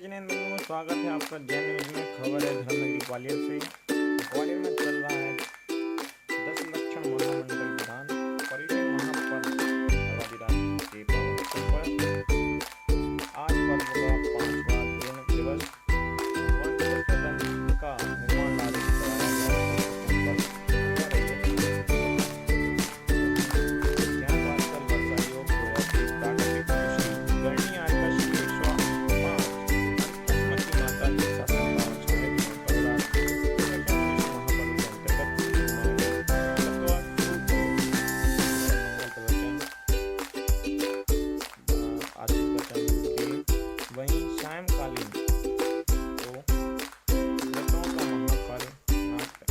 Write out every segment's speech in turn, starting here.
जिनेंद्र बंधु, स्वागत है आपका जैन न्यूज में। खबर है धर्मनगरी ग्वालियर से। ग्वालियर में चल रहा है 10 लक्षण महामंडल विधान पर्यटन महापर्व आबादी के पावन अवसर पर आज पर्व का 5वां दिवस वन सदन का निर्माण लागू कराया गया वहीं सायंकालीन तो लताओं का महाकाल नाट्य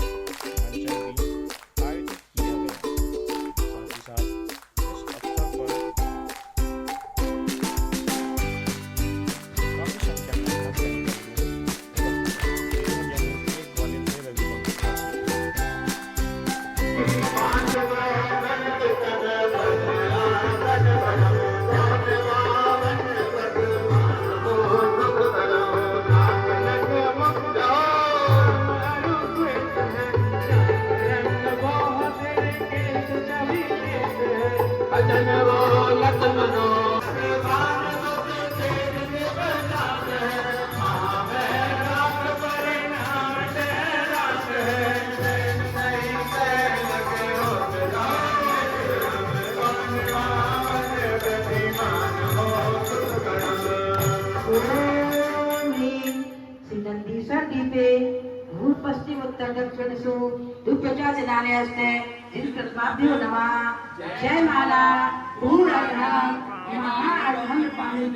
मंचन भी आयोजित किया गया। साथ ही साथ इस अवसर पर काफी संख्या में भूत पश्चिम उत्तर दक्षिण सु दुप्पचा जनाने अस्ते जिनकर्माभ्यो नमः। जय माला पूर्णम महाअर्घम पानी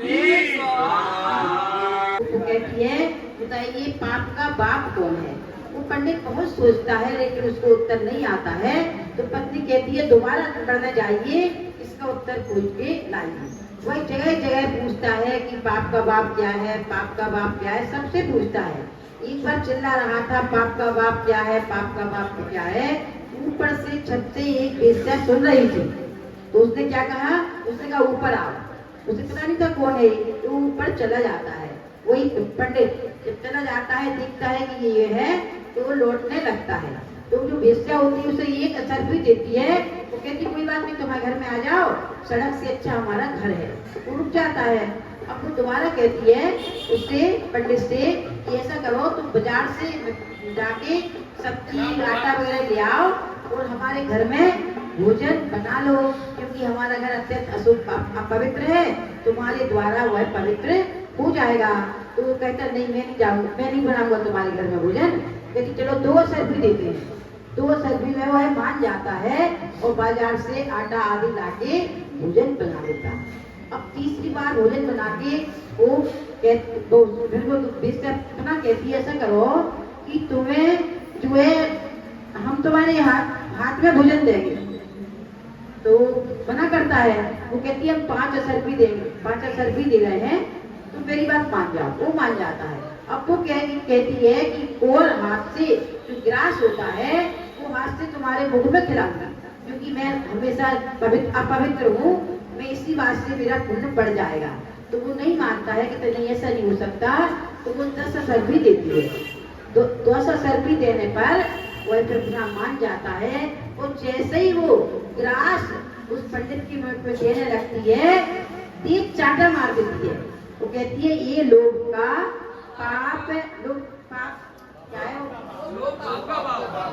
तो कहती है, बताइए पाप का बाप कौन है? वो पंडित बहुत सोचता है लेकिन उसको उत्तर नहीं आता है। तो पत्नी कहती है दोबारा पढ़ने जाइए, इसका उत्तर खोज के लाइए। वही जगह जगह पूछता है कि पाप का बाप क्या है, पाप का बाप क्या है, सबसे पूछता है। एक बार चिल्ला रहा था पाप का बाप क्या है, पाप का बाप क्या है। ऊपर से छत से एक बेस्या सुन रही थी, तो उसने क्या कहा? उसने कहा ऊपर आओ। उसे पता नहीं था कौन है, तो ऊपर चला जाता है। वही पंडित जब चला जाता है देखता है कि ये है, तो लौटने लगता है। तो जो बेस्या होती है उसे एक असर भी देती है। वो कहती कोई बात नहीं, तुम्हारे घर में आ जाओ, सड़क से अच्छा हमारा घर है। वो रुक जाता है। अब वो दोबारा कहती है उससे, पंडित से, कि ऐसा करो तुम बाजार से जाके सब्जी आटा वगैरह ले आओ और हमारे घर में भोजन बना लो, क्योंकि हमारा घर अत्यंत अशुभ अपवित्र है, तुम्हारे द्वारा वह पवित्र हो जाएगा। तो वो कहता नहीं, मैं नहीं जाऊंगा, मैं नहीं बनाऊंगा तुम्हारे घर में भोजन। लेकिन चलो 2 असर भी देते हैं। 2 असर भी में वह मान जाता है और बाजार से आटा आदि लाके भोजन बना लेता। अब तीसरी बार भोजन बना के वो अपना कहती है, ऐसा करो कि तुम्हें जो है हम तुम्हारे हाथ में भोजन देंगे। तो मना करता है। वो कहती है हम 5 असर भी देंगे, 5 असर भी दे रहे हैं, तो मेरी बात मान जाओ। वो मान जाता है। अब वो कहती है कि और हाथ से जो ग्रास होता है वो हाथ से तुम्हारे मुख में खिलाऊंगा, क्योंकि मैं हमेशा अपवित्र हूँ, मैं इसी बात से मेरा पुण्य बढ़ जाएगा। तो वो नहीं मानता है कि तो नहीं, ऐसा नहीं हो सकता। तो वो 10 असर भी देती है। 10 असर भी देने पर वह फिर मान जाता है। और जैसे ही वो ग्रास उस पंडित की मुख में देने लगती है, 3 चाटा मार देती है। वो कहती है ये लोग का पाप, लोग पाप क्या है?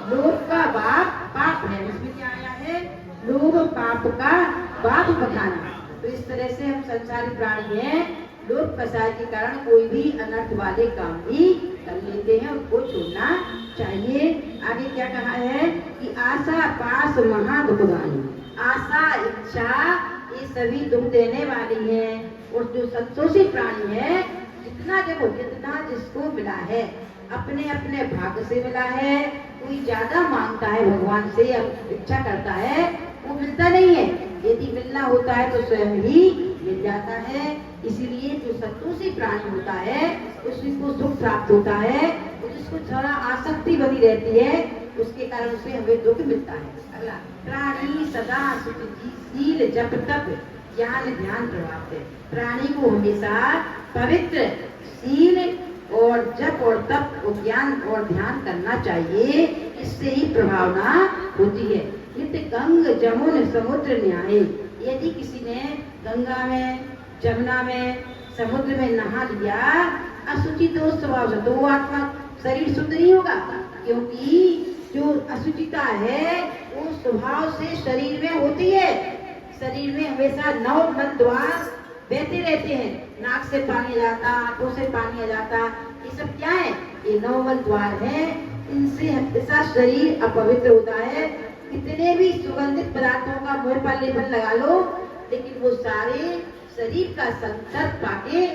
लोग का बाप पाप है। इसमें क्या आया है? लोग पाप का बाप बखाना। तो इस तरह से हम संसारी प्राणी हैं, लोग प्रसाद के कारण कोई भी अनर्थ वाले काम भी कर लेते हैं, उनको छोड़ना चाहिए। आगे क्या कहा है कि आशा पास महा दुखदानी। आशा इच्छा ये सभी दुख देने वाली है। और जो संतोषी प्राणी है, जितना देखो, जितना जिसको मिला है अपने अपने भाग्य से मिला है। कोई ज्यादा मांगता है भगवान से, इच्छा करता है, वो मिलता नहीं है। यदि मिलना होता है तो स्वयं ही मिल जाता है। इसीलिए जो संतोषी प्राणी होता है उसी को सुख प्राप्त होता है। जिसको थोड़ा आसक्ति बनी रहती है उसके कारण उसे हमें दुख मिलता है। अगला, प्राणी सदा शील जप तप ज्ञान ध्यान प्रभाव है। प्राणी को हमेशा पवित्र शील और जप और तप और ज्ञान और ध्यान करना चाहिए, इससे ही प्रभावना होती है। नित्य गंग जमुन समुद्र न्याय, यदि किसी ने गंगा में, जमुना में, समुद्र में नहा लिया अशुचि दोष स्वभाव से, तो वो आत्मा शरीर शुद्ध नहीं होगा, क्योंकि जो अशुचिता है वो स्वभाव से शरीर में होती है। शरीर में हमेशा 9 मल द्वार बहते रहते हैं, नाक से पानी आ जाता, आंखों से पानी आ जाता, ये सब क्या है? ये 9 मल द्वार है, इनसे हमेशा शरीर अपवित्र होता है। कितने भी सुगंधित पदार्थों का मुंह पर लेपन लगा लो, लेकिन वो सारे शरीर का संसर्ग पाके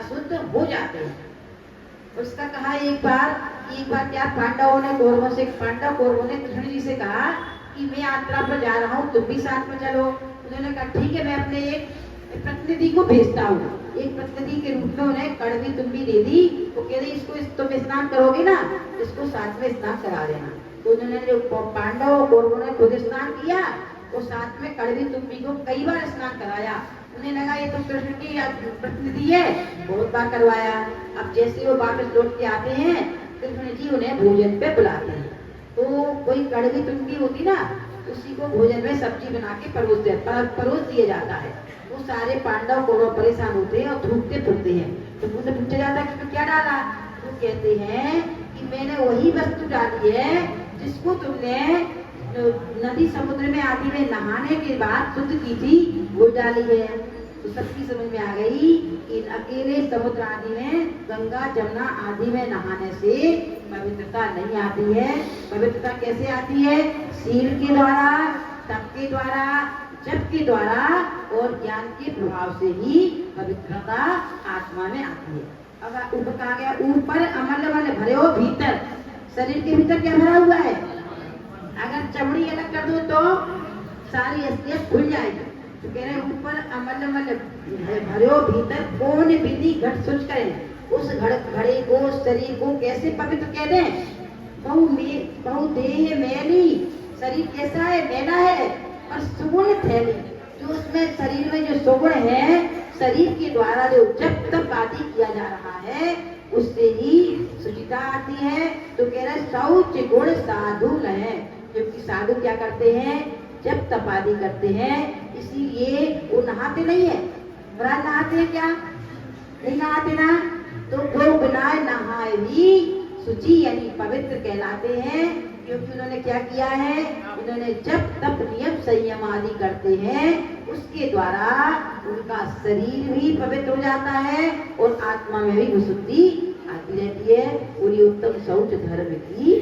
अशुद्ध हो जाते हैं। उसका कहा एक बार क्या पांडवों ने कौरवों ने कृष्ण जी से कहा कि मैं यात्रा पर जा रहा हूँ, तुम भी साथ में चलो। उन्होंने कहा ठीक है, मैं अपने एक प्रतिनिधि को भेजता हूँ। एक प्रतिनिधि के रूप में उन्हें कड़वी तुम्बी दे दी, तो कह रही इसको तुम स्नान करोगे ना, इसको साथ में स्नान करा देना। तो उन्होंने पांडव कौरवों ने खुद स्नान किया, तो साथ में कड़वी तुम्बी को कई बार स्नान कराया। उन्हें लगा ये तो कृष्ण की प्रतिनिधि है, बहुत बार करवाया। अब जैसे वो वापस लौट के आते हैं, कृष्ण जी उन्हें भोजन पे बुलाते हैं। तो कोई कड़वी तुम्बी होती ना, उसी को भोजन में सब्जी बना के परोस दिया जाता है। वो सारे पांडव कौरव परेशान होते हैं और थूकते फूकते हैं। तो उनसे पूछा जाता है कि क्या डाला? वो कहते हैं कि मैंने वही वस्तु डाली है जिसको तुमने नदी समुद्र में आदि में नहाने के बाद शुद्ध की थी, वो डाली है। तो सबकी समझ में आ गई कि अकेले समुद्र आदि में, गंगा जमुना आदि में नहाने से पवित्रता नहीं आती है। पवित्रता कैसे आती है? शील के द्वारा, तप के द्वारा, जप के द्वारा और ज्ञान के प्रभाव से ही पवित्रता आत्मा में आती है। अब ऊपर कहा गया, ऊपर अमल भरे हो भीतर। शरीर के भीतर क्या भरा हुआ है? अगर चमड़ी अलग कर दो तो सारी असलियत खुल जाएगी। तो कह रहे ऊपर अमल भरे हो भीतर कौन विधि घट सोच करें। उस घड़े को, शरीर को कैसे पवित्र कह दें? बहु देह मैली, शरीर कैसा है? मैला है। और सुगुण थैली, जो उसमें शरीर में जो सुगुण है, शरीर के द्वारा जो जप तप आदि किया जा रहा है, उससे ही शुचिता आती है। तो कह रहे शौच गुण साधु है, जबकि साधु क्या करते हैं? जब तप आदि करते हैं, इसीलिए वो नहाते नहीं है। बड़ा नहाते हैं क्या? नहीं नहाते ना। तो वो बिना नहाए भी शुचि यानी पवित्र कहलाते हैं, क्योंकि उन्होंने क्या किया है? उन्होंने जब तप नियम संयम आदि करते हैं, उसके द्वारा उनका शरीर भी पवित्र हो जाता है और आत्मा में भी विशुद्धि आती रहती है। पूरी उत्तम शौच धर्म की